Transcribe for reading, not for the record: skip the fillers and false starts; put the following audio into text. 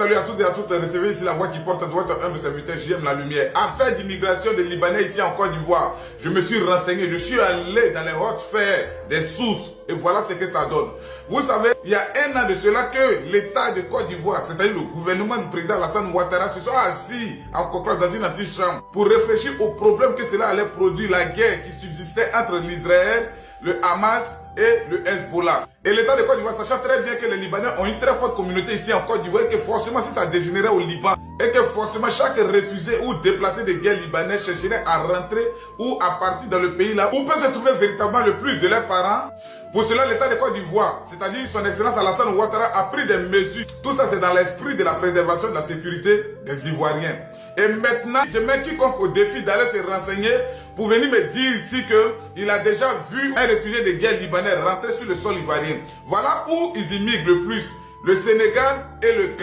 salut à toutes et à toutes. Recevez ici la voix qui porte à droite humble serviteur JM La Lumière. Affaire d'immigration des Libanais ici en Côte d'Ivoire. Je me suis renseigné, je suis allé dans les hautes sphères des sources. Et voilà ce que ça donne. Vous savez, il y a un an de cela que l'État de Côte d'Ivoire, c'est-à-dire le gouvernement du président Alassane Ouattara, se sont assis en conclave dans une antichambre pour réfléchir aux problèmes que cela allait produire, la guerre qui subsistait entre l'Israël, le Hamas et le Hezbollah. Et l'État de Côte d'Ivoire, sachant très bien que les Libanais ont une très forte communauté ici en Côte d'Ivoire, et que forcément si ça dégénérait au Liban, et que forcément chaque réfugié ou déplacé de guerre libanais chercherait à rentrer ou à partir dans le pays là où peut se trouver véritablement le plus de leurs parents. Pour cela, l'État de Côte d'Ivoire, c'est-à-dire son excellence Alassane Ouattara, a pris des mesures. Tout ça, c'est dans l'esprit de la préservation de la sécurité des Ivoiriens. Et maintenant, je mets quiconque au défi d'aller se renseigner pour venir me dire ici qu'il a déjà vu un réfugié de guerre libanais rentrer sur le sol ivoirien. Voilà où ils immigrent le plus, le Sénégal et le Ghana.